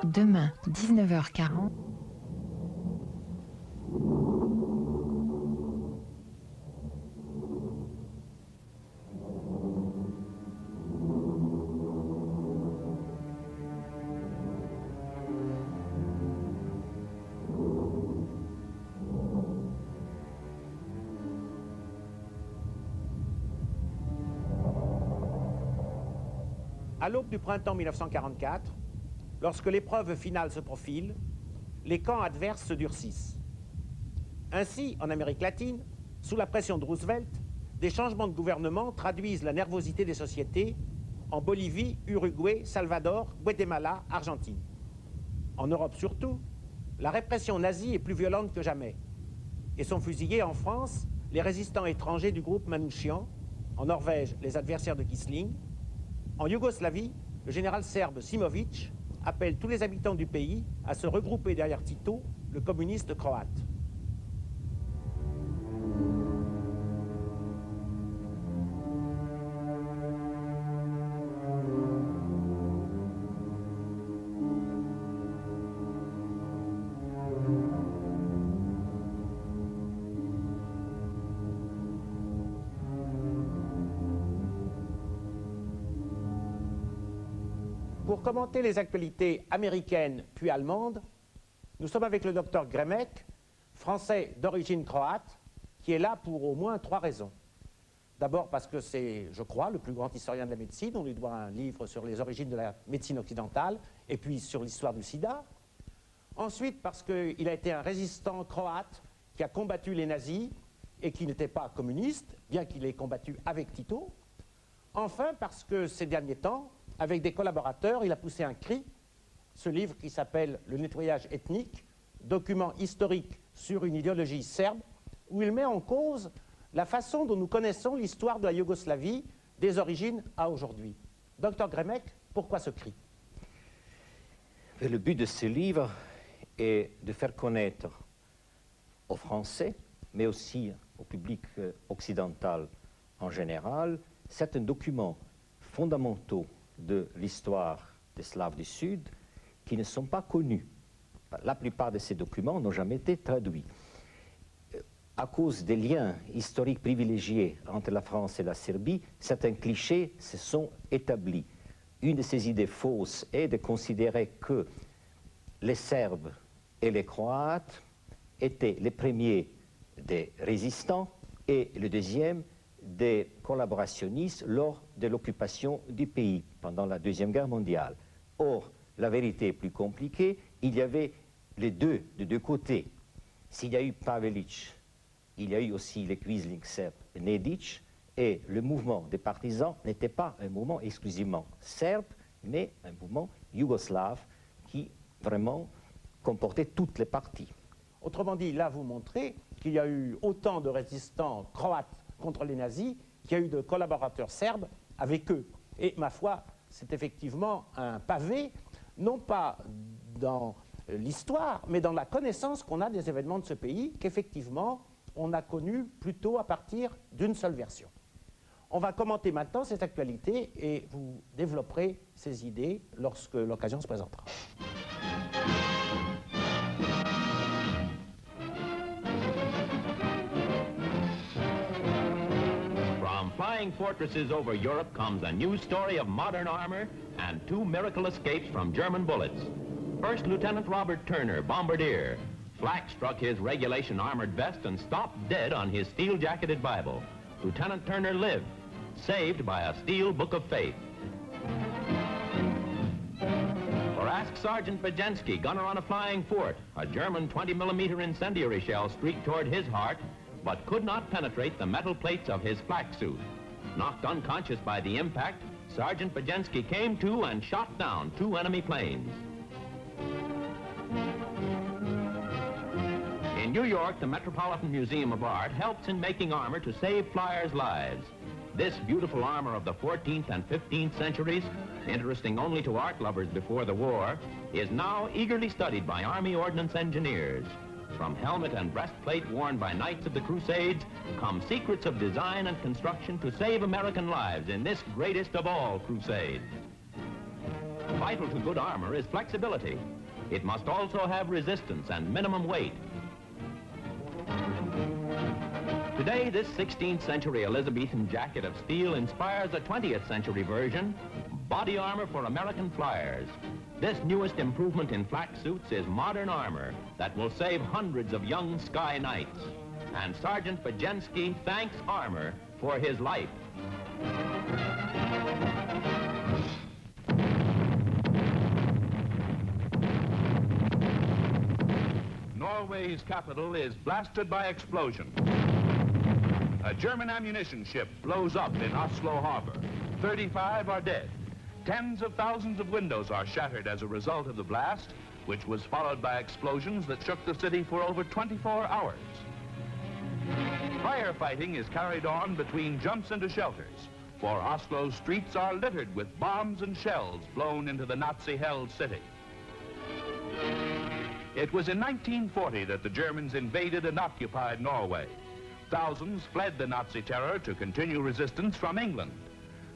Demain, 19h40. À l'aube du printemps 1944, lorsque l'épreuve finale se profile, les camps adverses se durcissent. Ainsi, en Amérique latine, sous la pression de Roosevelt, des changements de gouvernement traduisent la nervosité des sociétés en Bolivie, Uruguay, Salvador, Guatemala, Argentine. En Europe surtout, la répression nazie est plus violente que jamais et sont fusillés en France les résistants étrangers du groupe Manouchian, en Norvège les adversaires de Quisling. En Yougoslavie, le général serbe Simović appelle tous les habitants du pays à se regrouper derrière Tito, le communiste croate. Pour commenter les actualités américaines puis allemandes, nous sommes avec le docteur Gremek, français d'origine croate, qui est là pour au moins 3 raisons. D'abord parce que c'est, je crois, le plus grand historien de la médecine. On lui doit un livre sur les origines de la médecine occidentale et puis sur l'histoire du sida. Ensuite parce qu'il a été un résistant croate qui a combattu les nazis et qui n'était pas communiste, bien qu'il ait combattu avec Tito. Enfin parce que ces derniers temps, avec des collaborateurs, il a poussé un cri, ce livre qui s'appelle « Le nettoyage ethnique », document historique sur une idéologie serbe, où il met en cause la façon dont nous connaissons l'histoire de la Yougoslavie, des origines à aujourd'hui. Docteur Gremek, pourquoi ce cri? Le but de ce livre est de faire connaître aux Français, mais aussi au public occidental en général, certains documents fondamentaux de l'histoire des Slaves du Sud qui ne sont pas connus. La plupart de ces documents n'ont jamais été traduits. À cause des liens historiques privilégiés entre la France et la Serbie, certains clichés se sont établis. Une de ces idées fausses est de considérer que les Serbes et les Croates étaient les premiers des résistants et le deuxième des collaborationnistes lors de l'occupation du pays pendant la Deuxième Guerre mondiale. Or, la vérité est plus compliquée, il y avait les deux, de deux côtés. S'il y a eu Pavelić, il y a eu aussi les Quisling serbes Nedić, et le mouvement des partisans n'était pas un mouvement exclusivement serbe, mais un mouvement yougoslave qui vraiment comportait toutes les parties. Autrement dit, là vous montrez qu'il y a eu autant de résistants croates contre les nazis qu'il y a eu de collaborateurs serbes avec eux. Et ma foi, c'est effectivement un pavé, non pas dans l'histoire, mais dans la connaissance qu'on a des événements de ce pays, qu'effectivement, on a connu plutôt à partir d'une seule version. On va commenter maintenant cette actualité et vous développerez ces idées lorsque l'occasion se présentera. Flying fortresses over Europe comes a new story of modern armor and 2 miracle escapes from German bullets. First Lieutenant Robert Turner, bombardier. Flak struck his regulation armored vest and stopped dead on his steel-jacketed Bible. Lieutenant Turner lived, saved by a steel book of faith. Or ask Sergeant Bajenski, gunner on a flying fort. A German 20mm incendiary shell streaked toward his heart, but could not penetrate the metal plates of his flak suit. Knocked unconscious by the impact, Sergeant Bajenski came to and shot down 2 enemy planes. In New York, the Metropolitan Museum of Art helps in making armor to save flyers' lives. This beautiful armor of the 14th and 15th centuries, interesting only to art lovers before the war, is now eagerly studied by Army Ordnance engineers. From helmet and breastplate worn by Knights of the Crusades come secrets of design and construction to save American lives in this greatest of all crusades. Vital to good armor is flexibility. It must also have resistance and minimum weight. Today, this 16th century Elizabethan jacket of steel inspires a 20th century version, body armor for American flyers. This newest improvement in flak suits is modern armor that will save hundreds of young sky knights. And Sergeant Bajensky thanks armor for his life. Norway's capital is blasted by explosion. A German ammunition ship blows up in Oslo harbor. 35 are dead. Tens of thousands of windows are shattered as a result of the blast, which was followed by explosions that shook the city for over 24 hours. Firefighting is carried on between jumps into shelters, for Oslo's streets are littered with bombs and shells blown into the Nazi-held city. It was in 1940 that the Germans invaded and occupied Norway. Thousands fled the Nazi terror to continue resistance from England.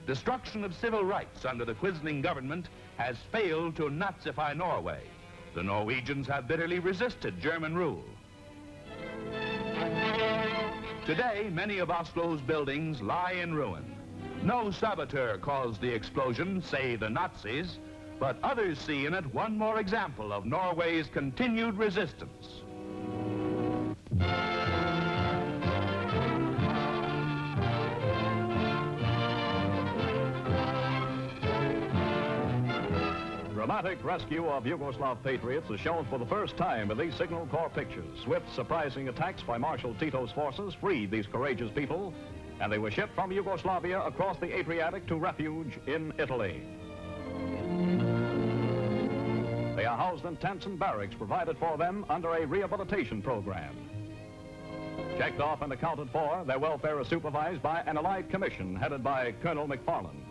Destruction of civil rights under the Quisling government has failed to Nazify Norway. The Norwegians have bitterly resisted German rule. Today, many of Oslo's buildings lie in ruin. No saboteur caused the explosion, say the Nazis, but others see in it one more example of Norway's continued resistance. Dramatic rescue of Yugoslav patriots is shown for the first time in these Signal Corps pictures. Swift, surprising attacks by Marshal Tito's forces freed these courageous people, and they were shipped from Yugoslavia across the Adriatic to refuge in Italy. They are housed in tents and barracks provided for them under a rehabilitation program. Checked off and accounted for, their welfare is supervised by an Allied commission headed by Colonel McFarland.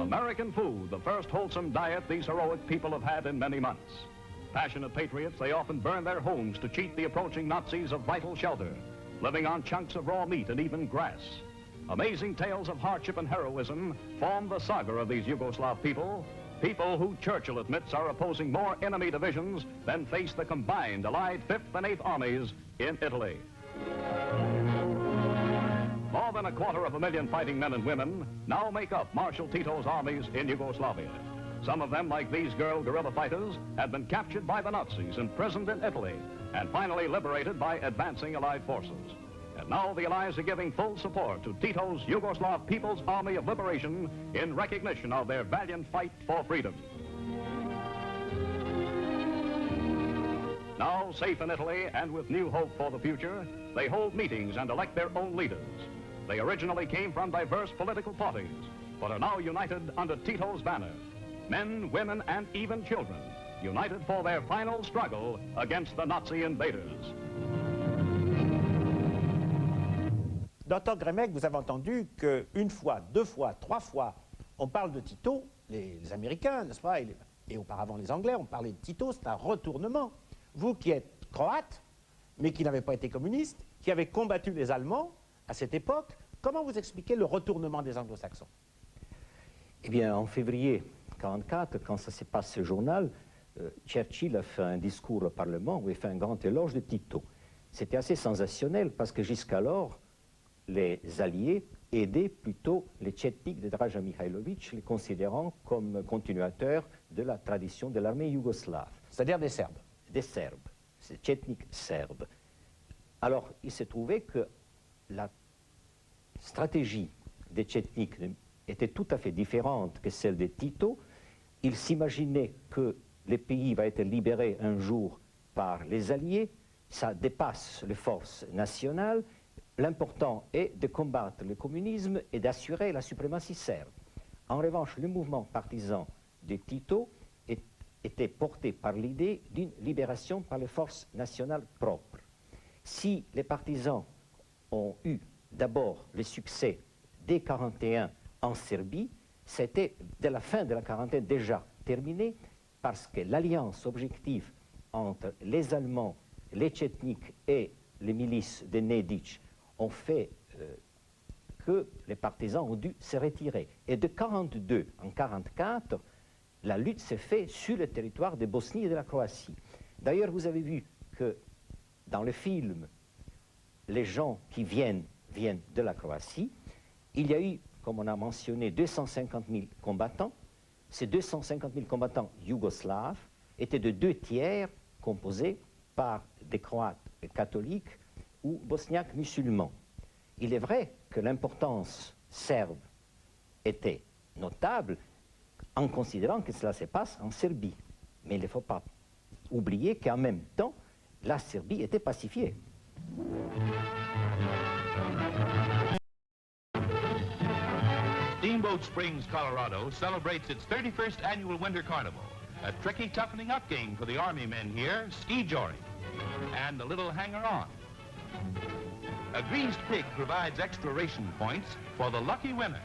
American food, the first wholesome diet these heroic people have had in many months. Passionate patriots, they often burn their homes to cheat the approaching Nazis of vital shelter, living on chunks of raw meat and even grass. Amazing tales of hardship and heroism form the saga of these Yugoslav people, people who Churchill admits are opposing more enemy divisions than face the combined Allied 5th and 8th armies in Italy. More than 250,000 fighting men and women now make up Marshal Tito's armies in Yugoslavia. Some of them, like these girl guerrilla fighters, had been captured by the Nazis, imprisoned in Italy, and finally liberated by advancing Allied forces. And now the Allies are giving full support to Tito's Yugoslav People's Army of Liberation in recognition of their valiant fight for freedom. Now, safe in Italy and with new hope for the future, they hold meetings and elect their own leaders. They originally came from diverse political parties, but are now united under Tito's banner. Men, women, and even children, united for their final struggle against the Nazi invaders. Docteur Gremek, vous avez entendu qu'une fois, deux fois, trois fois, on parle de Tito, les Américains, n'est-ce pas, et auparavant les Anglais, on parlait de Tito, c'est un retournement. Vous qui êtes croate, mais qui n'avez pas été communiste, qui avez combattu les Allemands à cette époque, comment vous expliquez le retournement des Anglo-Saxons? Eh bien, en février 1944, quand ça s'est passé au journal, Churchill a fait un discours au Parlement où il fait un grand éloge de Tito. C'était assez sensationnel parce que jusqu'alors, les Alliés aidaient plutôt les Tchetniks de Draža Mihailović, les considérant comme continuateurs de la tradition de l'armée yougoslave. C'est-à-dire des Serbes? Des Serbes, c'est Tchetniks serbes. Alors, il s'est trouvé que la stratégie des Tchetniks était tout à fait différente que celle de Tito. Ils s'imaginaient que le pays va être libéré un jour par les Alliés. Ça dépasse les forces nationales. L'important est de combattre le communisme et d'assurer la suprématie serbe. En revanche, le mouvement partisan de Tito était porté par l'idée d'une libération par les forces nationales propres. Si les partisans ont eu d'abord le succès dès 1941 en Serbie, c'était de la fin de la quarantaine déjà terminé parce que l'alliance objective entre les Allemands, les Tchetniks et les milices de Nedić ont fait que les partisans ont dû se retirer. Et de 1942 en 1944, la lutte s'est faite sur le territoire de Bosnie et de la Croatie. D'ailleurs, vous avez vu que dans le film, les gens qui viennent de la Croatie. Il y a eu, comme on a mentionné, 250 000 combattants. Ces 250 000 combattants yougoslaves étaient de 2/3 composés par des Croates catholiques ou bosniaques musulmans. Il est vrai que l'importance serbe était notable en considérant que cela se passe en Serbie. Mais il ne faut pas oublier qu'en même temps, la Serbie était pacifiée. Steamboat Springs, Colorado celebrates its 31st annual Winter Carnival. A tricky toughening up game for the Army men here, ski joring, and a little hanger-on. A greased pig provides extra ration points for the lucky winner.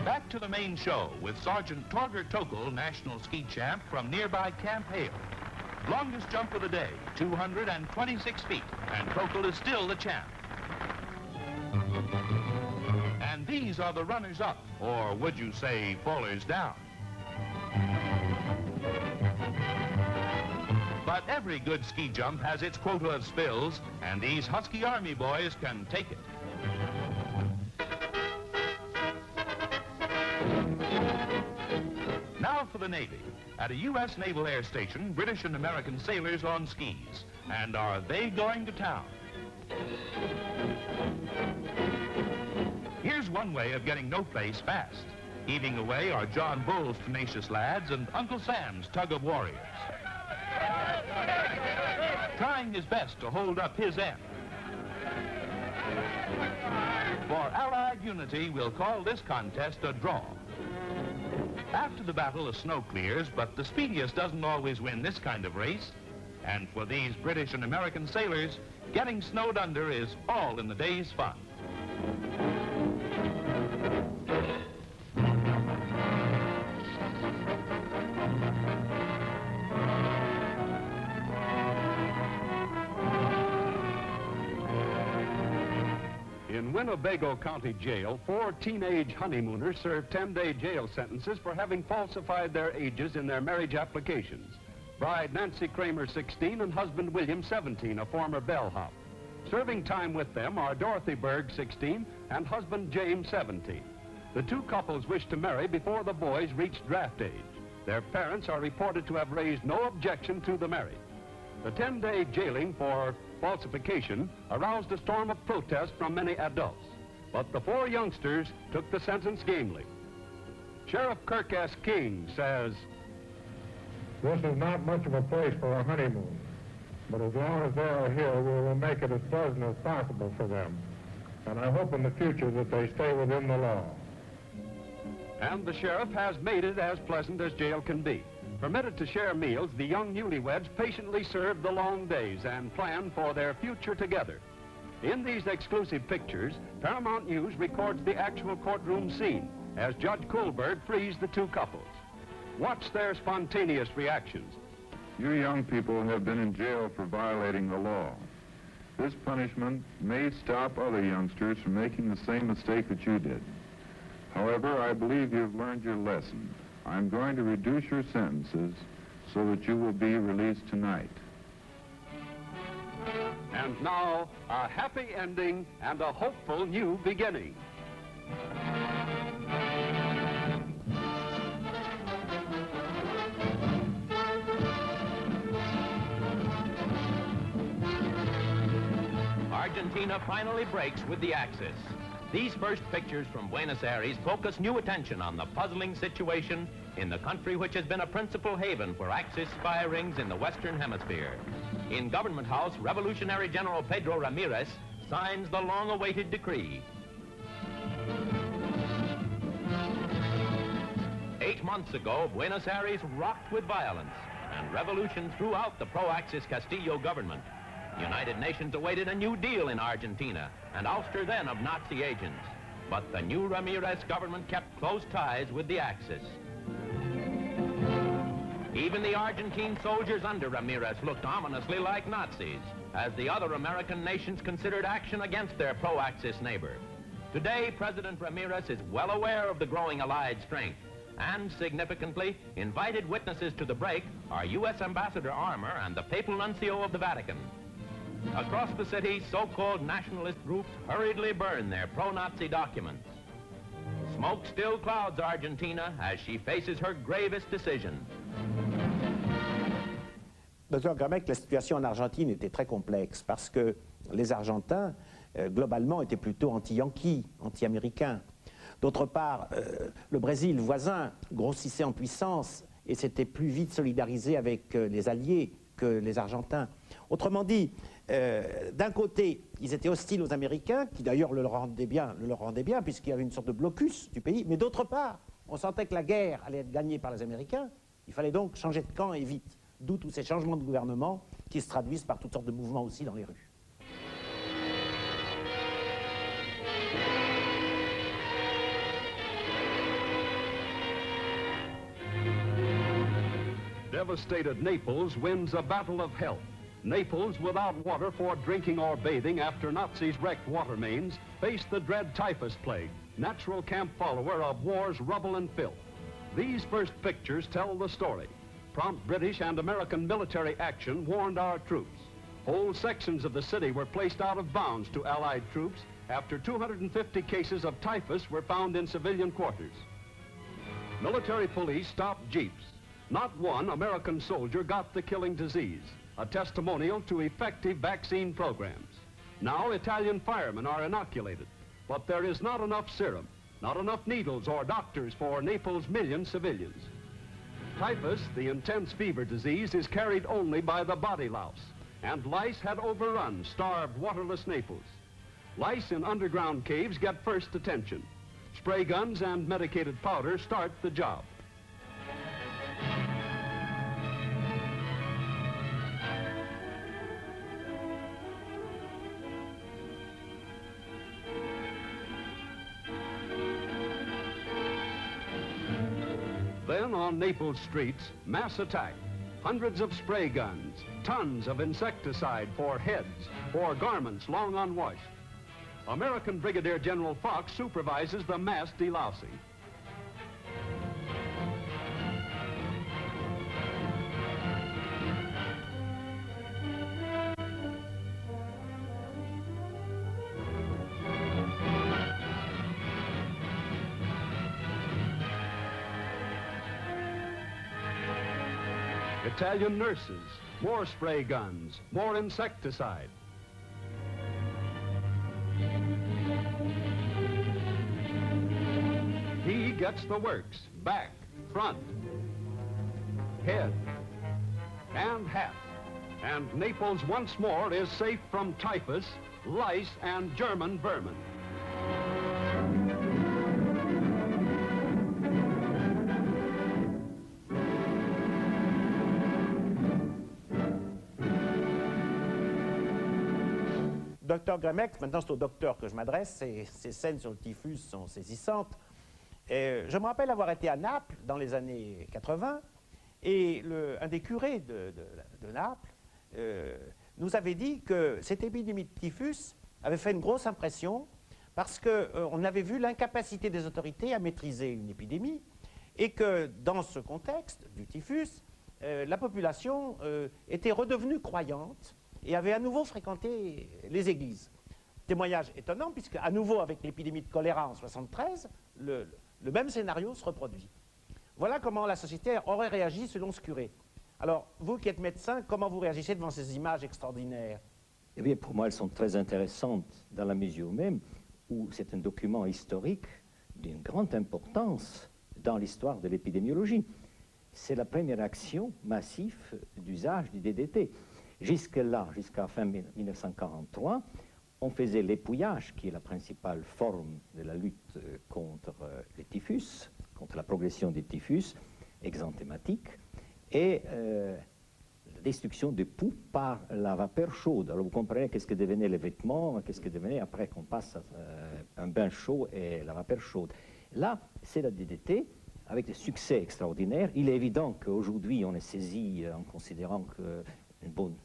Back to the main show with Sergeant Torger Tokel, national ski champ from nearby Camp Hale. Longest jump of the day, 226 feet, and Tokel is still the champ. And these are the runners-up, or would you say fallers down? But every good ski jump has its quota of spills, and these Husky Army boys can take it. Now for the Navy. At a U.S. Naval Air Station, British and American sailors on skis. And are they going to town? Here's one way of getting no place fast. Heaving away are John Bull's tenacious lads and Uncle Sam's tug of warriors. Trying his best to hold up his end. For Allied unity, we'll call this contest a draw. After the battle, the snow clears, but the speediest doesn't always win this kind of race. And for these British and American sailors, getting snowed under is all in the day's fun. In Winnebago County Jail, 4 teenage honeymooners served 10-day jail sentences for having falsified their ages in their marriage applications. Bride Nancy Kramer, 16, and husband William, 17, a former bellhop. Serving time with them are Dorothy Berg, 16, and husband James, 17. The two couples wish to marry before the boys reach draft age. Their parents are reported to have raised no objection to the marriage. The 10-day jailing for falsification aroused a storm of protest from many adults. But the 4 youngsters took the sentence gamely. Sheriff Kirk S. King says, "This is not much of a place for a honeymoon, but as long as they are here, we will make it as pleasant as possible for them. And I hope in the future that they stay within the law." And the sheriff has made it as pleasant as jail can be. Permitted to share meals, the young newlyweds patiently served the long days and planned for their future together. In these exclusive pictures, Paramount News records the actual courtroom scene as Judge Kohlberg frees the two couples. Watch their spontaneous reactions. "You young people have been in jail for violating the law. This punishment may stop other youngsters from making the same mistake that you did. However, I believe you've learned your lesson. I'm going to reduce your sentences so that you will be released tonight." And now, a happy ending and a hopeful new beginning. Argentina finally breaks with the Axis. These first pictures from Buenos Aires focus new attention on the puzzling situation in the country which has been a principal haven for Axis spy rings in the Western Hemisphere. In Government House, Revolutionary General Pedro Ramirez signs the long-awaited decree. 8 months ago, Buenos Aires rocked with violence and revolution throughout the pro-Axis Castillo government. The United Nations awaited a new deal in Argentina, an ouster then of Nazi agents. But the new Ramirez government kept close ties with the Axis. Even the Argentine soldiers under Ramirez looked ominously like Nazis, as the other American nations considered action against their pro-Axis neighbor. Today, President Ramirez is well aware of the growing Allied strength, and significantly, invited witnesses to the break are U.S. Ambassador Armour and the Papal Nuncio of the Vatican. Across the city, so-called nationalist groups hurriedly burn their pro-Nazi documents. Smoke still clouds Argentina as she faces her gravest decision. Docteur Gremec, la situation en Argentine était très complexe parce que les Argentins, globalement, étaient plutôt anti-yankees, anti-américains. D'autre part, le Brésil voisin grossissait en puissance et s'était plus vite solidarisé avec les Alliés que les Argentins. Autrement dit, d'un côté, ils étaient hostiles aux Américains, qui d'ailleurs le leur rendaient bien, puisqu'il y avait une sorte de blocus du pays, mais d'autre part, on sentait que la guerre allait être gagnée par les Américains, il fallait donc changer de camp et vite, d'où tous ces changements de gouvernement qui se traduisent par toutes sortes de mouvements aussi dans les rues. Devastated Naples wins a battle of health. Naples, without water for drinking or bathing after Nazis wrecked water mains, faced the dread typhus plague, natural camp follower of war's rubble and filth. These first pictures tell the story. Prompt British and American military action warned our troops. Whole sections of the city were placed out of bounds to Allied troops after 250 cases of typhus were found in civilian quarters. Military police stopped jeeps. Not one American soldier got the killing disease, a testimonial to effective vaccine programs. Now Italian firemen are inoculated, but there is not enough serum, not enough needles or doctors for Naples' million civilians. Typhus, the intense fever disease, is carried only by the body louse, and lice had overrun starved, waterless Naples. Lice in underground caves get first attention. Spray guns and medicated powder start the job. Then on Naples streets, mass attack. Hundreds of spray guns, tons of insecticide for heads, for garments long unwashed. American Brigadier General Fox supervises the mass delousing. Italian nurses, more spray guns, more insecticide. He gets the works, back, front, head, and hat. And Naples once more is safe from typhus, lice, and German vermin. Docteur Gremec, maintenant c'est au docteur que je m'adresse, ces scènes sur le typhus sont saisissantes. Je me rappelle avoir été à Naples dans les années 80 et un des curés de Naples nous avait dit que cette épidémie de typhus avait fait une grosse impression parce qu'on avait vu l'incapacité des autorités à maîtriser une épidémie et que dans ce contexte du typhus, la population était redevenue croyante et avait à nouveau fréquenté les églises. Témoignage étonnant, puisque à nouveau avec l'épidémie de choléra en 1973, le même scénario se reproduit. Voilà comment la société aurait réagi selon ce curé. Alors, vous qui êtes médecin, comment vous réagissez devant ces images extraordinaires? Eh bien, pour moi, elles sont très intéressantes dans la mesure même où c'est un document historique d'une grande importance dans l'histoire de l'épidémiologie. C'est la première action massive d'usage du DDT. Jusque-là, jusqu'à fin 1943, on faisait l'épouillage, qui est la principale forme de la lutte contre le typhus, contre la progression du typhus exanthématique, et la destruction des poux par la vapeur chaude. Alors vous comprenez qu'est-ce que devenaient les vêtements, qu'est-ce que devenait après qu'on passe un bain chaud et la vapeur chaude. Là, c'est la DDT avec des succès extraordinaires. Il est évident qu'aujourd'hui, on est saisi en considérant qu'une bonne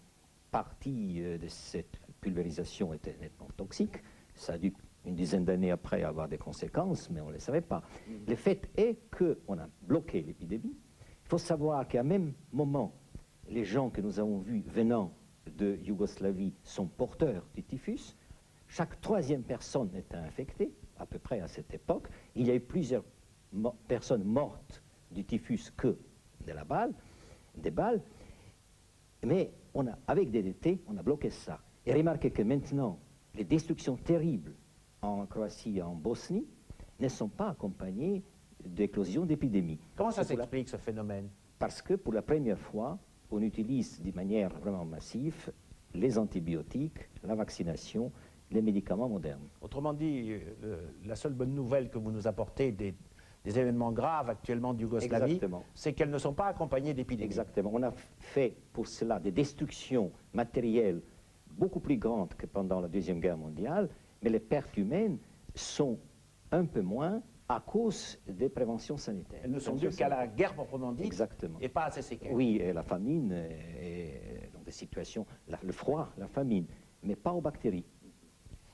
partie de cette pulvérisation était nettement toxique. Ça a dû, une dizaine d'années après, avoir des conséquences, mais on ne les savait pas. Le fait est qu'on a bloqué l'épidémie. Il faut savoir qu'à même moment, les gens que nous avons vus venant de Yougoslavie sont porteurs du typhus. Chaque troisième personne était infectée, à peu près à cette époque. Il y a eu plusieurs personnes mortes du typhus que des balles. Mais avec DDT, on a bloqué ça. Et remarquez que maintenant, les destructions terribles en Croatie et en Bosnie ne sont pas accompagnées d'éclosion d'épidémies. Comment ça s'explique ce phénomène? Parce que pour la première fois, on utilise de manière vraiment massive les antibiotiques, la vaccination, les médicaments modernes. Autrement dit, la seule bonne nouvelle que vous nous apportez des événements graves actuellement de Yougoslavie, c'est qu'elles ne sont pas accompagnées d'épidémies. Exactement. On a fait pour cela des destructions matérielles beaucoup plus grandes que pendant la Deuxième Guerre mondiale, mais les pertes humaines sont un peu moins à cause des préventions sanitaires. Elles ne sont dues qu'à la guerre proprement dite. Exactement. Et pas à ses séquelles. Oui, et la famine, et donc des situations, le froid, la famine, mais pas aux bactéries.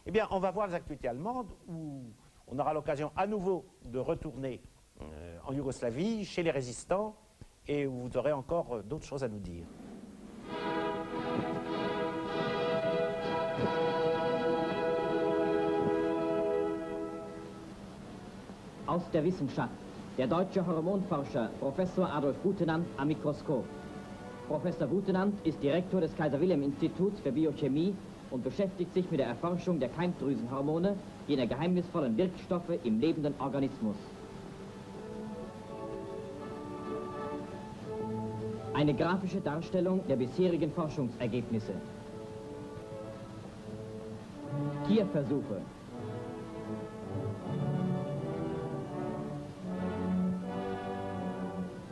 Eh bien, on va voir les actualités allemandes où on aura l'occasion à nouveau de retourner en Yougoslavie, chez les résistants, et où vous aurez encore d'autres choses à nous dire. Aus der Wissenschaft. Der deutsche Hormonforscher Professor Adolf Butenandt am Mikroskop. Professor Butenandt ist Direktor des Kaiser-Wilhelm-Instituts für Biochemie und beschäftigt sich mit der Erforschung der Keimdrüsenhormone, jener geheimnisvollen Wirkstoffe im lebenden Organismus. Eine grafische Darstellung der bisherigen Forschungsergebnisse. Tierversuche.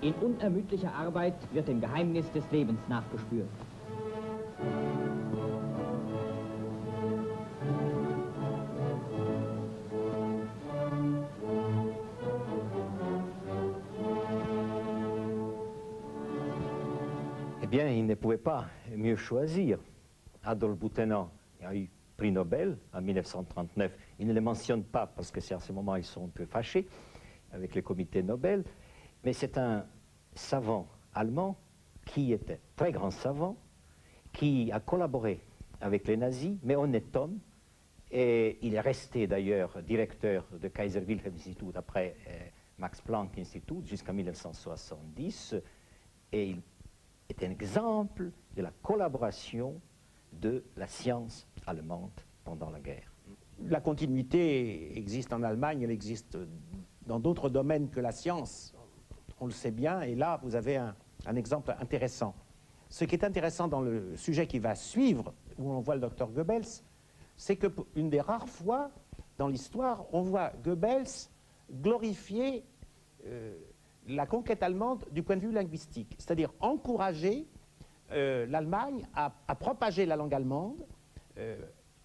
In unermüdlicher Arbeit wird dem Geheimnis des Lebens nachgespürt. Eh bien, il ne pouvait pas mieux choisir. Adolf Butenandt a eu prix Nobel en 1939. Il ne le mentionne pas parce que c'est à ce moment ils sont un peu fâchés avec le comité Nobel. Mais c'est un savant allemand qui était très grand savant, qui a collaboré avec les nazis, mais honnête homme. Et il est resté d'ailleurs directeur de Kaiser Wilhelm Institut après Max Planck Institut jusqu'en 1970. Et il est un exemple de la collaboration de la science allemande pendant la guerre. La continuité existe en Allemagne, elle existe dans d'autres domaines que la science. On le sait bien, et là, vous avez un exemple intéressant. Ce qui est intéressant dans le sujet qui va suivre, où on voit le docteur Goebbels, c'est qu'une des rares fois dans l'histoire, on voit Goebbels glorifier la conquête allemande du point de vue linguistique, c'est-à-dire encourager l'Allemagne à propager la langue allemande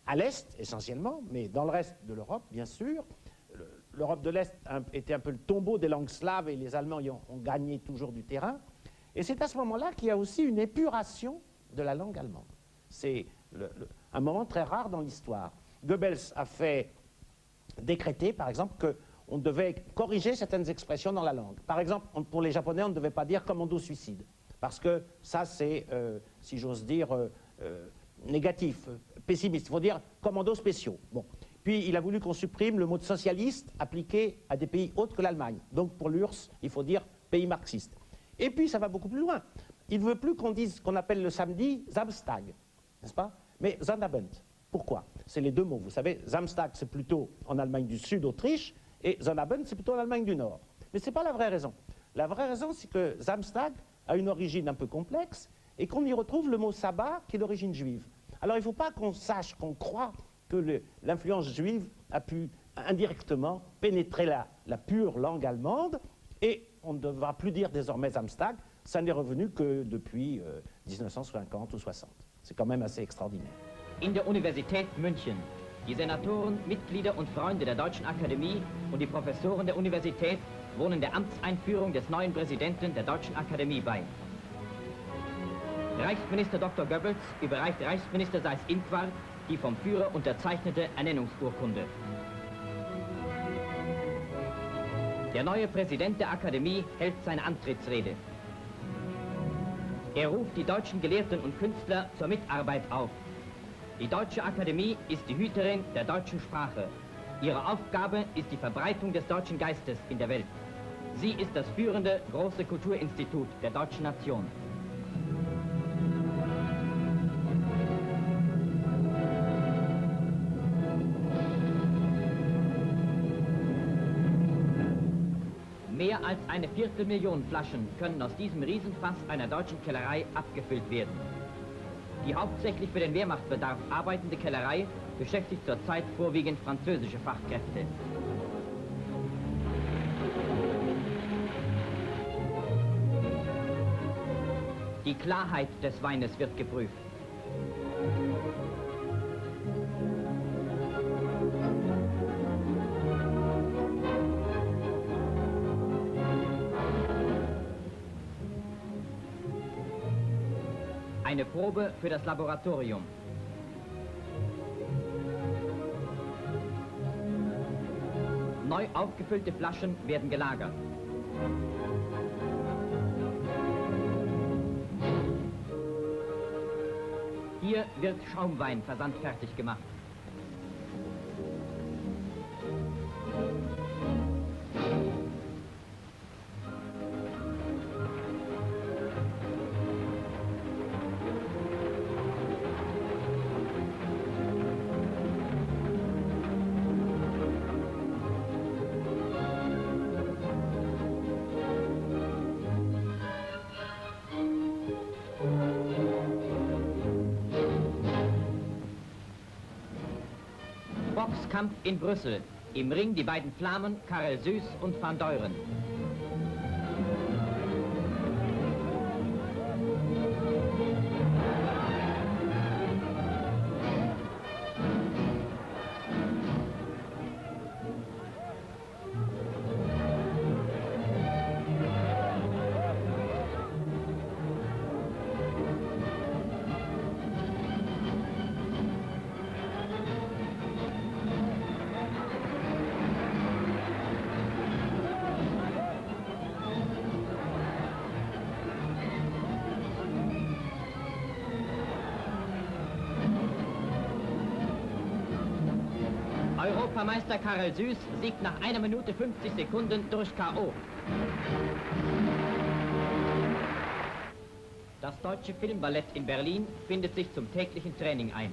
à l'Est essentiellement, mais dans le reste de l'Europe, bien sûr. L'Europe de l'Est était un peu le tombeau des langues slaves et les Allemands y ont gagné toujours du terrain. Et c'est à ce moment-là qu'il y a aussi une épuration de la langue allemande. C'est un moment très rare dans l'histoire. Goebbels a fait décréter, par exemple, qu'on devait corriger certaines expressions dans la langue. Par exemple, pour les Japonais, on ne devait pas dire commando suicide, parce que ça, c'est, si j'ose dire, négatif, pessimiste. Il faut dire commando spéciaux. Bon. Puis il a voulu qu'on supprime le mot de socialiste appliqué à des pays autres que l'Allemagne. Donc pour l'URSS, il faut dire pays marxiste. Et puis ça va beaucoup plus loin. Il ne veut plus qu'on dise qu'on appelle le samedi Samstag, n'est-ce pas? Mais Sonnabend. Pourquoi? C'est les deux mots. Vous savez, Samstag c'est plutôt en Allemagne du Sud, Autriche, et Sonnabend c'est plutôt en Allemagne du Nord. Mais ce n'est pas la vraie raison. La vraie raison, c'est que Samstag a une origine un peu complexe et qu'on y retrouve le mot sabbat qui est d'origine juive. Alors il ne faut pas qu'on sache, qu'on croit que l'influence juive a pu indirectement pénétrer la pure langue allemande, et on ne devra plus dire désormais Samstag, ça n'est revenu que depuis 1950 ou 60. C'est quand même assez extraordinaire. In der Universität München Die Senatoren, Mitglieder und Freunde der Deutschen Akademie und die Professoren der Universität wohnen der Amtseinführung des neuen Präsidenten der Deutschen Akademie bei. Reichsminister Dr. Goebbels überreicht Reichsminister Seyß-Inquart die vom Führer unterzeichnete Ernennungsurkunde. Der neue Präsident der Akademie hält seine Antrittsrede. Er ruft die deutschen Gelehrten und Künstler zur Mitarbeit auf. Die Deutsche Akademie ist die Hüterin der deutschen Sprache. Ihre Aufgabe ist die Verbreitung des deutschen Geistes in der Welt. Sie ist das führende große Kulturinstitut der deutschen Nation. Mehr als eine Viertelmillion Flaschen können aus diesem Riesenfass einer deutschen Kellerei abgefüllt werden. Die hauptsächlich für den Wehrmachtbedarf arbeitende Kellerei beschäftigt zurzeit vorwiegend französische Fachkräfte. Die Klarheit des Weines wird geprüft. Eine Probe für das Laboratorium. Neu aufgefüllte Flaschen werden gelagert. Hier wird Schaumwein versandfertig gemacht. Boxkampf in Brüssel. Im Ring die beiden Flamen Karel Süß und Van Deuren. Europameister Karel Süß siegt nach 1 Minute 50 Sekunden durch K.O. Das Deutsche Filmballett in Berlin findet sich zum täglichen Training ein.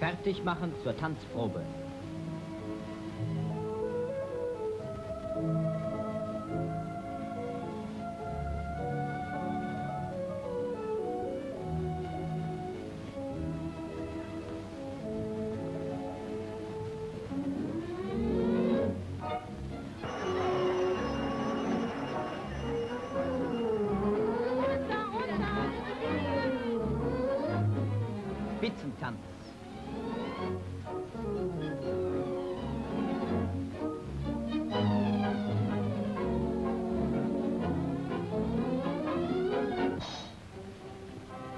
Fertig machen zur Tanzprobe. Spitzentanz.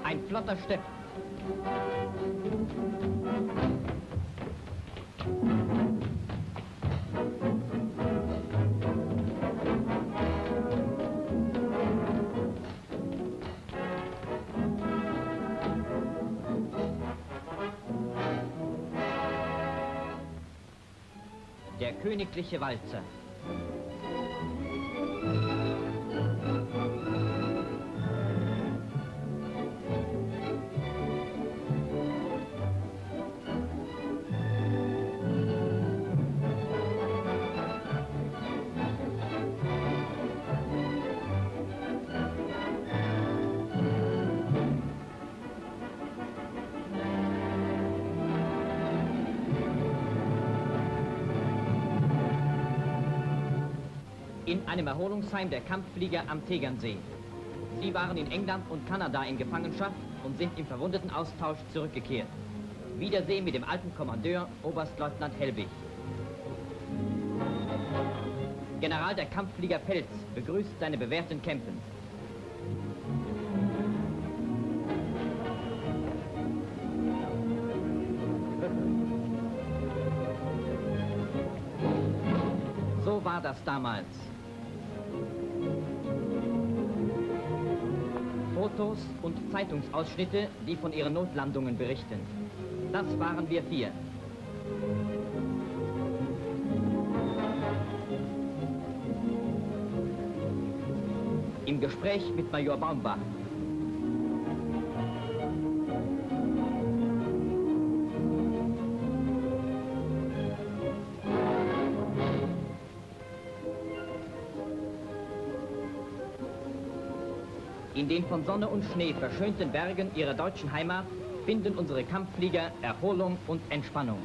Ein flotter Stepp. Der königliche Walzer. in einem Erholungsheim der Kampfflieger am Tegernsee. Sie waren in England und Kanada in Gefangenschaft und sind im Verwundetenaustausch zurückgekehrt. Wiedersehen mit dem alten Kommandeur, Oberstleutnant Helbig. General der Kampfflieger Pelz begrüßt seine bewährten Kämpfen. So war das damals. Fotos und Zeitungsausschnitte, die von ihren Notlandungen berichten. Das waren wir 4. Im Gespräch mit Major Baumbach. In den von Sonne und Schnee verschönten Bergen ihrer deutschen Heimat finden unsere Kampfflieger Erholung und Entspannung.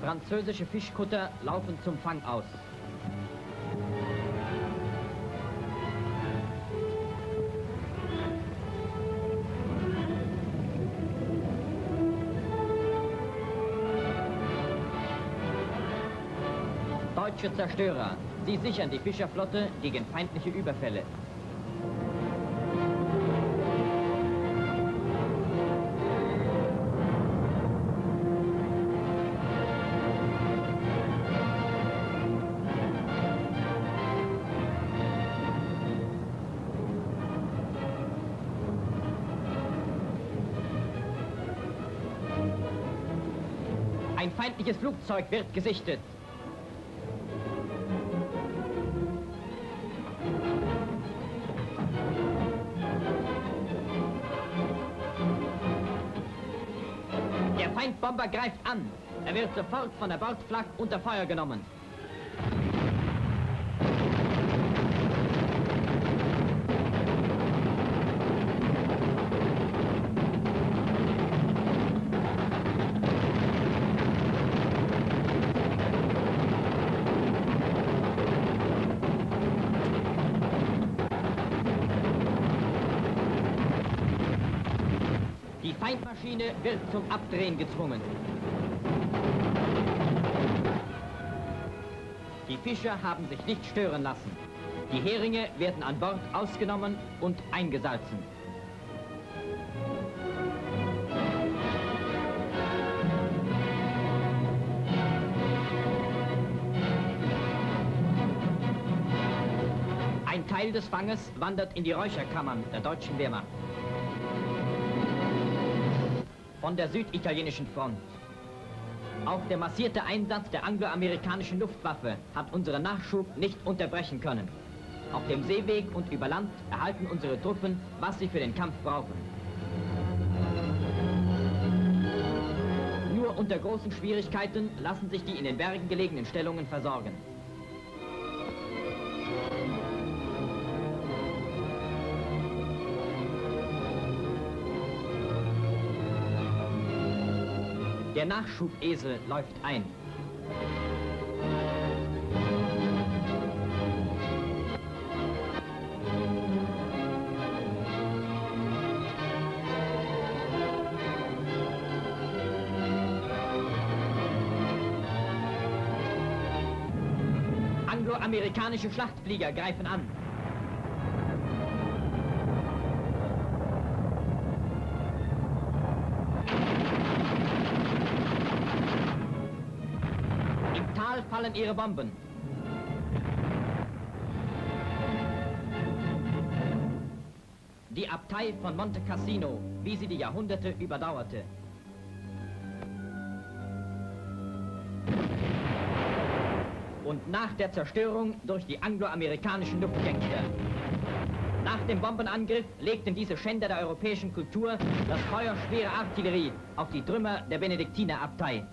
Französische Fischkutter laufen zum Fang aus. Deutsche Zerstörer, sie sichern die Fischerflotte gegen feindliche Überfälle. Ein feindliches Flugzeug wird gesichtet. Der Feindbomber greift an. Er wird sofort von der Bordflak unter Feuer genommen. Die Feindmaschine wird zum Abdrehen gezwungen. Die Fischer haben sich nicht stören lassen. Die Heringe werden an Bord ausgenommen und eingesalzen. Ein Teil des Fanges wandert in die Räucherkammern der deutschen Wehrmacht. Von der süditalienischen Front. Auch der massierte Einsatz der angloamerikanischen Luftwaffe hat unseren Nachschub nicht unterbrechen können. Auf dem Seeweg und über Land erhalten unsere Truppen, was sie für den Kampf brauchen. Nur unter großen Schwierigkeiten lassen sich die in den Bergen gelegenen Stellungen versorgen. Der Nachschubesel läuft ein. Angloamerikanische Schlachtflieger greifen an. Fallen ihre Bomben. die Abtei von Monte Cassino, wie sie die Jahrhunderte überdauerte. Und nach der Zerstörung durch die angloamerikanischen Luftgangster. Nach dem Bombenangriff legten diese Schänder der europäischen Kultur das Feuer schwerer Artillerie auf die Trümmer der Benediktinerabtei.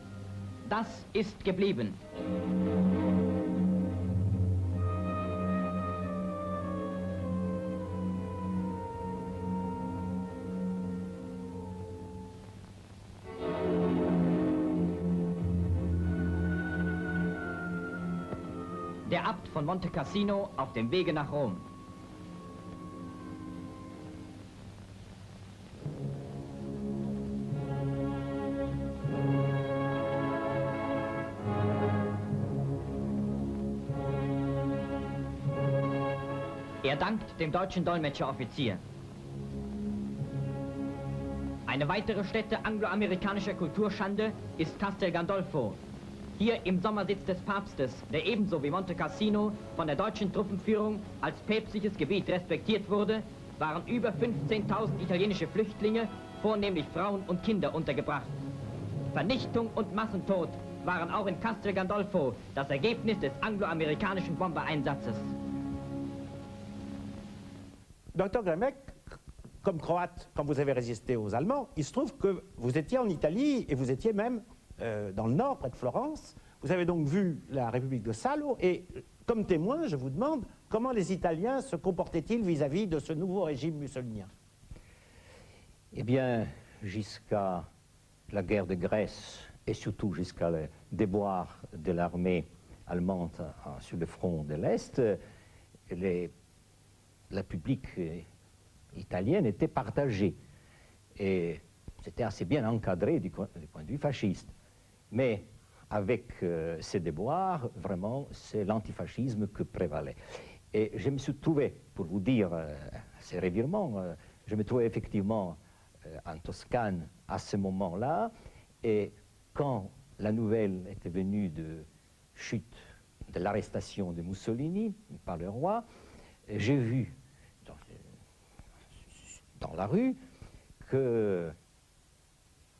Das ist geblieben. Der Abt von Monte Cassino auf dem Wege nach Rom. Er dankt dem deutschen Dolmetscheroffizier. Eine weitere Stätte angloamerikanischer Kulturschande ist Castel Gandolfo. Hier im Sommersitz des Papstes, der ebenso wie Monte Cassino von der deutschen Truppenführung als päpstliches Gebiet respektiert wurde, waren über 15.000 italienische Flüchtlinge, vornehmlich Frauen und Kinder, untergebracht. Vernichtung und Massentod waren auch in Castel Gandolfo das Ergebnis des angloamerikanischen Bombereinsatzes. Docteur Gremec, comme croate, quand vous avez résisté aux Allemands, il se trouve que vous étiez en Italie et vous étiez même dans le nord, près de Florence. Vous avez donc vu la République de Salo et, comme témoin, je vous demande comment les Italiens se comportaient-ils vis-à-vis de ce nouveau régime mussolinien? Eh bien, jusqu'à la guerre de Grèce et surtout jusqu'à le déboire de l'armée allemande sur le front de l'Est, la public italienne était partagée et c'était assez bien encadré du point de vue fasciste. Mais avec ces déboires, vraiment, c'est l'antifascisme qui prévalait. Et je me suis trouvé, pour vous dire ces revirements, je me trouvais effectivement en Toscane à ce moment-là, et quand la nouvelle était venue de chute, de l'arrestation de Mussolini par le roi, j'ai vu dans la rue que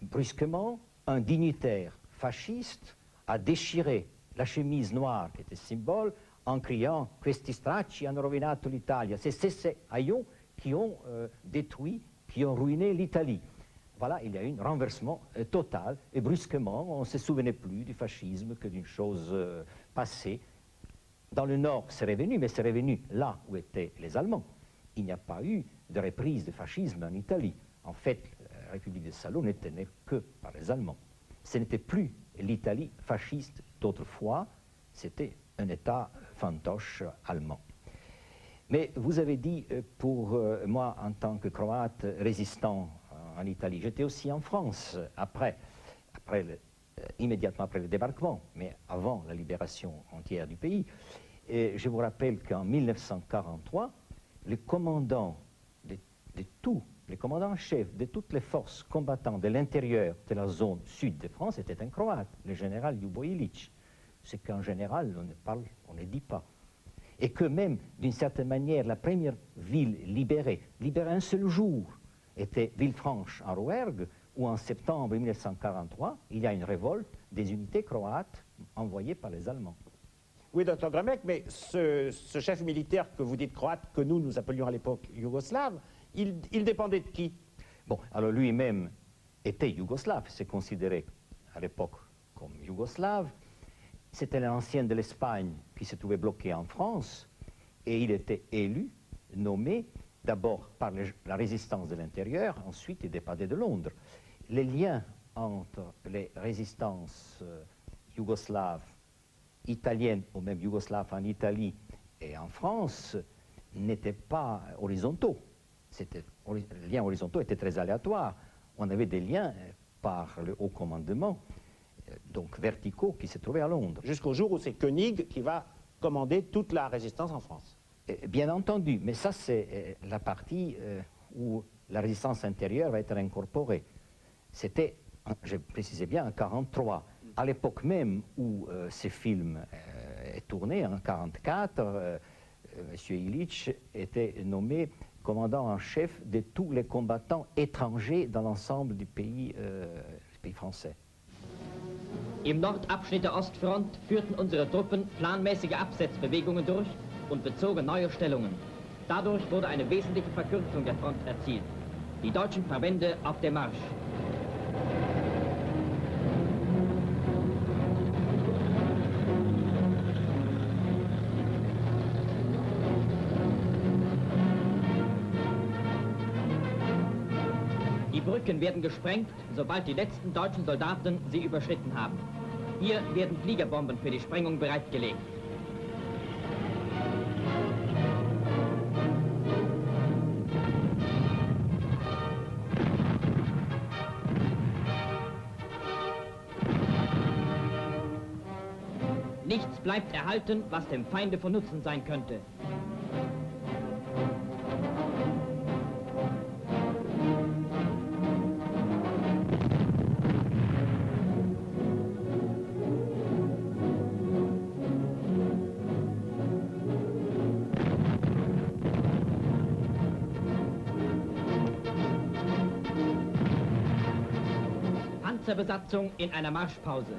brusquement un dignitaire fasciste a déchiré la chemise noire qui était symbole en criant « Questi stracci hanno rovinato l'Italia ». C'est ces haillons qui ont détruit, qui ont ruiné l'Italie. Voilà, il y a eu un renversement total et brusquement on ne se souvenait plus du fascisme que d'une chose passée. Dans le Nord, c'est revenu, mais c'est revenu là où étaient les Allemands. Il n'y a pas eu de reprise du fascisme en Italie. En fait, la République de Salo n'était née que par les Allemands. Ce n'était plus l'Italie fasciste d'autrefois, c'était un État fantoche allemand. Mais vous avez dit, pour moi, en tant que Croate résistant en Italie, j'étais aussi en France, immédiatement après le débarquement, mais avant la libération entière du pays. Et je vous rappelle qu'en 1943, le commandant les commandants en chef de toutes les forces combattantes de l'intérieur de la zone sud de France était un Croate, le général Ljubo Ilić. C'est qu'en général, on ne dit pas. Et que même, d'une certaine manière, la première ville libérée un seul jour, était Villefranche en Rouergue, où en septembre 1943, il y a une révolte des unités croates envoyées par les Allemands. Oui, docteur Gremec, mais ce chef militaire que vous dites croate, que nous appelions à l'époque yougoslave, il dépendait de qui? Bon, alors lui-même était yougoslave, c'est considéré à l'époque comme yougoslave. C'était l'ancien de l'Espagne qui se trouvait bloqué en France et il était élu, nommé d'abord par la résistance de l'intérieur, ensuite il dépendait de Londres. Les liens entre les résistances yougoslaves, italiennes ou même yougoslaves en Italie et en France n'étaient pas horizontaux. Les liens horizontaux étaient très aléatoires. On avait des liens par le haut commandement, donc verticaux, qui se trouvaient à Londres. Jusqu'au jour où c'est Koenig qui va commander toute la résistance en France. Bien entendu, mais ça c'est la partie où la résistance intérieure va être incorporée. C'était, je précisais bien, en 1943. À l'époque même où ce film est tourné, en 1944, M. Ilić était nommé commandant en chef de tous les combattants étrangers dans l'ensemble du pays français. Im Nordabschnitt der Ostfront führten unsere Truppen planmäßige Absetzbewegungen durch und bezogen neue Stellungen. Dadurch wurde eine wesentliche Verkürzung der Front erzielt. Die deutschen Verbände auf dem Marsch. Die Brücken werden gesprengt, sobald die letzten deutschen Soldaten sie überschritten haben. Hier werden Fliegerbomben für die Sprengung bereitgelegt. Nichts bleibt erhalten, was dem Feinde von Nutzen sein könnte. Panzerbesatzung in einer Marschpause.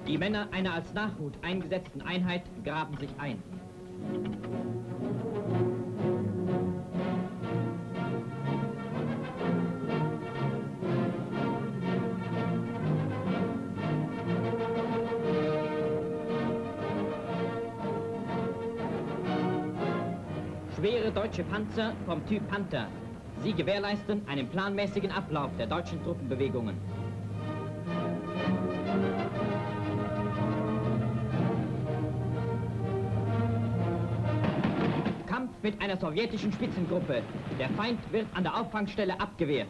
Die Männer einer als Nachhut eingesetzten Einheit graben sich ein. Schwere deutsche Panzer vom Typ Panther. Sie gewährleisten einen planmäßigen Ablauf der deutschen Truppenbewegungen. Kampf mit einer sowjetischen Spitzengruppe. Der Feind wird an der Auffangstelle abgewehrt.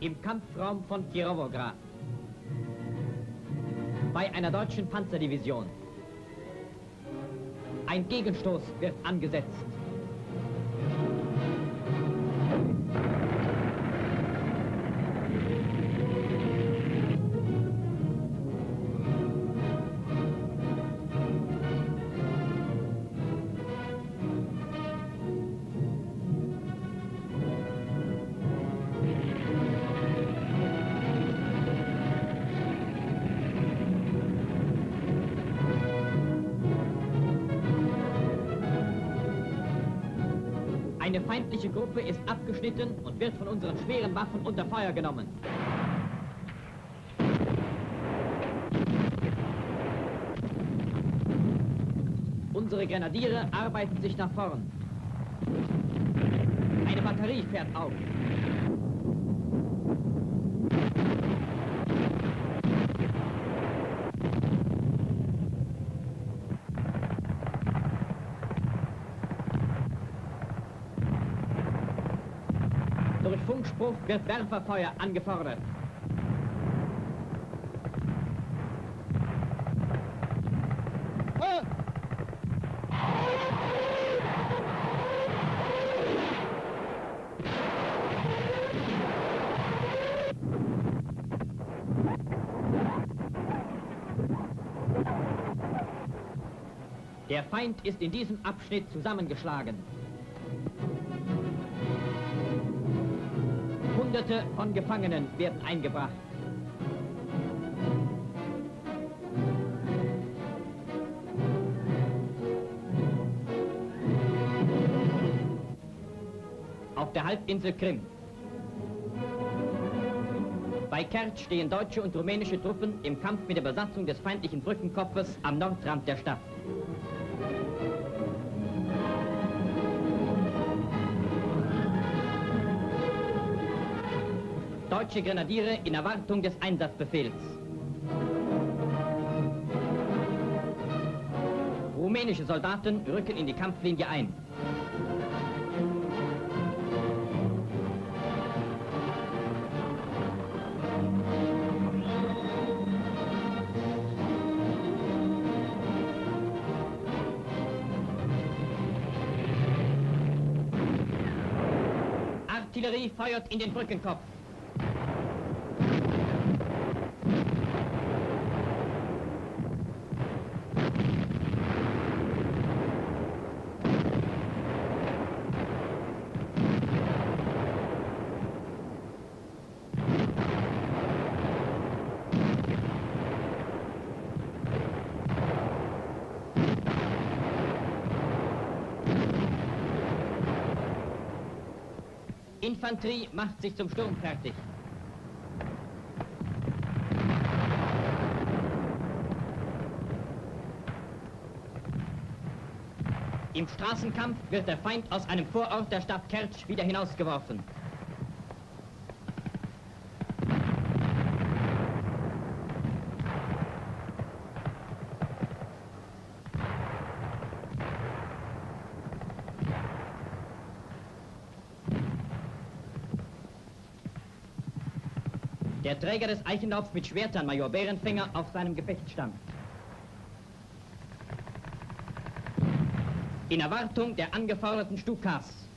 Im Kampfraum von Kirovograd. Bei einer deutschen Panzerdivision. Ein Gegenstoß wird angesetzt. Eine feindliche Gruppe ist abgeschnitten und wird von unseren schweren Waffen unter Feuer genommen. Unsere Grenadiere arbeiten sich nach vorn. Eine Batterie fährt auf. Durch Funkspruch wird Werferfeuer angefordert. Der Feind ist in diesem Abschnitt zusammengeschlagen. Hunderte von Gefangenen werden eingebracht. Auf der Halbinsel Krim. Bei Kertsch stehen deutsche und rumänische Truppen im Kampf mit der Besatzung des feindlichen Brückenkopfes am Nordrand der Stadt. Deutsche Grenadiere in Erwartung des Einsatzbefehls. Rumänische Soldaten rücken in die Kampflinie ein. Artillerie feuert in den Brückenkopf. Infanterie macht sich zum Sturm fertig. Im Straßenkampf wird der Feind aus einem Vorort der Stadt Kertsch wieder hinausgeworfen. Der Träger des Eichenlaubs mit Schwertern, Major Bärenfänger, auf seinem Gefechtsstand. In Erwartung der angeforderten Stukas.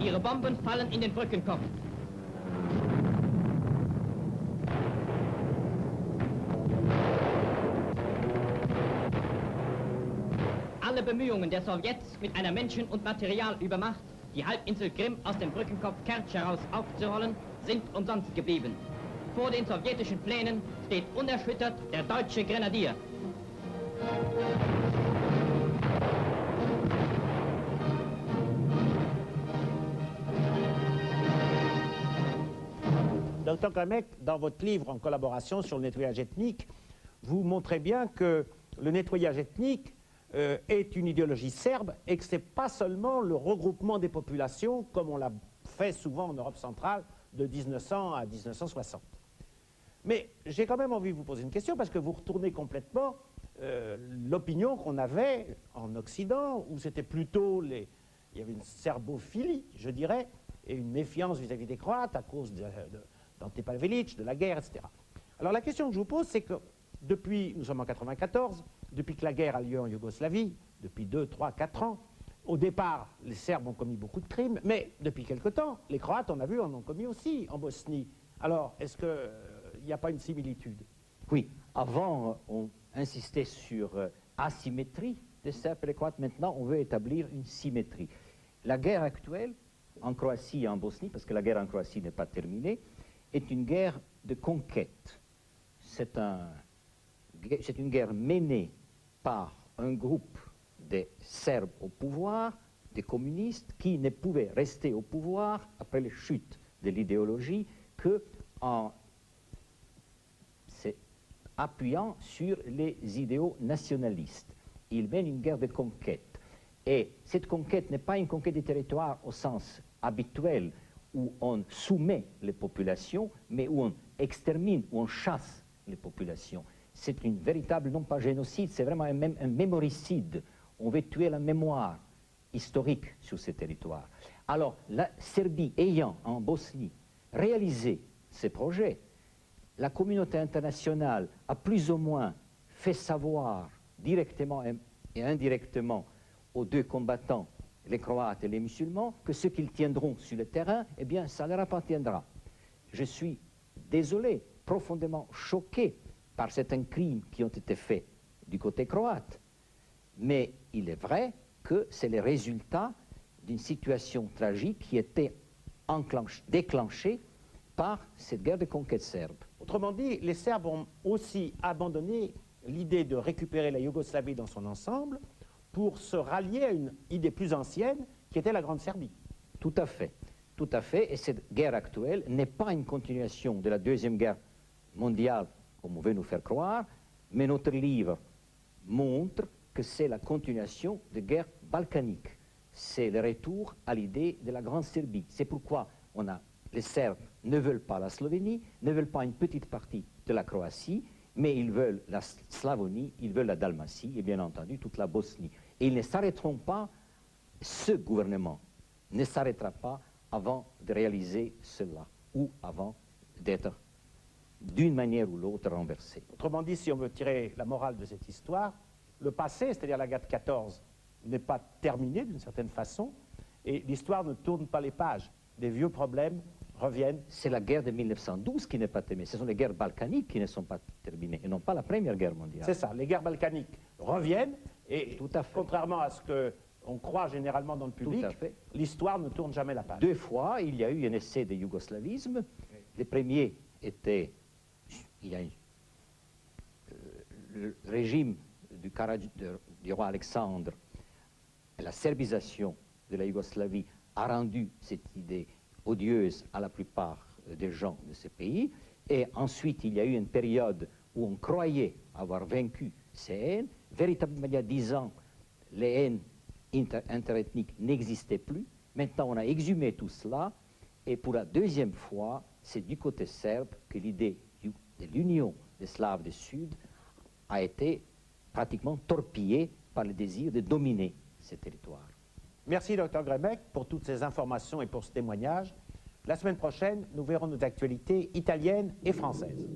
Ihre Bomben fallen in den Brückenkopf. Alle Bemühungen der Sowjets mit einer Menschen- und Materialübermacht, die Halbinsel Krim aus dem Brückenkopf Kertsch heraus aufzuholen, sind umsonst geblieben. Vor den sowjetischen Plänen steht unerschüttert der deutsche Grenadier. Dr Grmek, dans votre livre en collaboration sur le nettoyage ethnique, vous montrez bien que le nettoyage ethnique est une idéologie serbe et que ce n'est pas seulement le regroupement des populations comme on l'a fait souvent en Europe centrale de 1900 à 1960. Mais j'ai quand même envie de vous poser une question parce que vous retournez complètement l'opinion qu'on avait en Occident où c'était plutôt il y avait une serbophilie, je dirais, et une méfiance vis-à-vis des Croates à cause d'Ante Pavelić, de la guerre, etc. Alors la question que je vous pose, c'est que depuis, nous sommes en 1994, depuis que la guerre a lieu en Yougoslavie, depuis 2, 3, 4 ans, au départ, les Serbes ont commis beaucoup de crimes, mais depuis quelque temps, les Croates, on a vu, en ont commis aussi en Bosnie. Alors, est-ce qu'il n'y a pas une similitude? Oui, avant, on insistait sur asymétrie des Serbes et des Croates. Maintenant, on veut établir une symétrie. La guerre actuelle, en Croatie et en Bosnie, parce que la guerre en Croatie n'est pas terminée, est une guerre de conquête. C'est une guerre menée par un groupe des Serbes au pouvoir, des communistes, qui ne pouvaient rester au pouvoir après la chute de l'idéologie qu'en s'appuyant sur les idéaux nationalistes. Ils mènent une guerre de conquête. Et cette conquête n'est pas une conquête des territoires au sens habituel, où on soumet les populations, mais où on extermine, où on chasse les populations. C'est une véritable, non pas génocide, c'est vraiment un mémoricide. On veut tuer la mémoire historique sur ces territoires. Alors, la Serbie ayant en Bosnie réalisé ces projets, la communauté internationale a plus ou moins fait savoir directement et indirectement aux deux combattants, les Croates et les musulmans, que ce qu'ils tiendront sur le terrain, eh bien, ça leur appartiendra. Je suis désolé, profondément choqué par certains crimes qui ont été faits du côté croate. Mais il est vrai que c'est le résultat d'une situation tragique qui était déclenchée par cette guerre de conquête serbe. Autrement dit, les Serbes ont aussi abandonné l'idée de récupérer la Yougoslavie dans son ensemble pour se rallier à une idée plus ancienne qui était la Grande Serbie. Tout à fait. Tout à fait. Et cette guerre actuelle n'est pas une continuation de la Deuxième Guerre mondiale, comme on veut nous faire croire, mais notre livre montre que c'est la continuation de guerres balkaniques. C'est le retour à l'idée de la Grande Serbie. C'est pourquoi les Serbes ne veulent pas la Slovénie, ne veulent pas une petite partie de la Croatie, mais ils veulent la Slavonie, ils veulent la Dalmatie et bien entendu toute la Bosnie. Et ils ne s'arrêteront pas, ce gouvernement ne s'arrêtera pas avant de réaliser cela, ou avant d'être d'une manière ou l'autre renversé. Autrement dit, si on veut tirer la morale de cette histoire, le passé, c'est-à-dire la guerre de 14, n'est pas terminé d'une certaine façon, et l'histoire ne tourne pas les pages. Des vieux problèmes reviennent. C'est la guerre de 1912 qui n'est pas terminée. Ce sont les guerres balkaniques qui ne sont pas terminées, et non pas la Première Guerre mondiale. C'est ça, les guerres balkaniques reviennent, et Tout à fait. contrairement à ce qu'on croit généralement dans le public, l'histoire ne tourne jamais la page. 2 fois, il y a eu un essai de yougoslavisme. Les premiers étaient... Il y a le régime du roi Alexandre, la serbisation de la Yougoslavie a rendu cette idée odieuse à la plupart des gens de ce pays. Et ensuite, il y a eu une période où on croyait avoir vaincu ces haines. Véritablement, il y a 10 ans, les haines interethniques n'existaient plus. Maintenant, on a exhumé tout cela. Et pour la 2e fois, c'est du côté serbe que l'idée de l'union des Slaves du Sud a été pratiquement torpillée par le désir de dominer ces territoires. Merci, Dr Gremek, pour toutes ces informations et pour ce témoignage. La semaine prochaine, nous verrons nos actualités italiennes et françaises.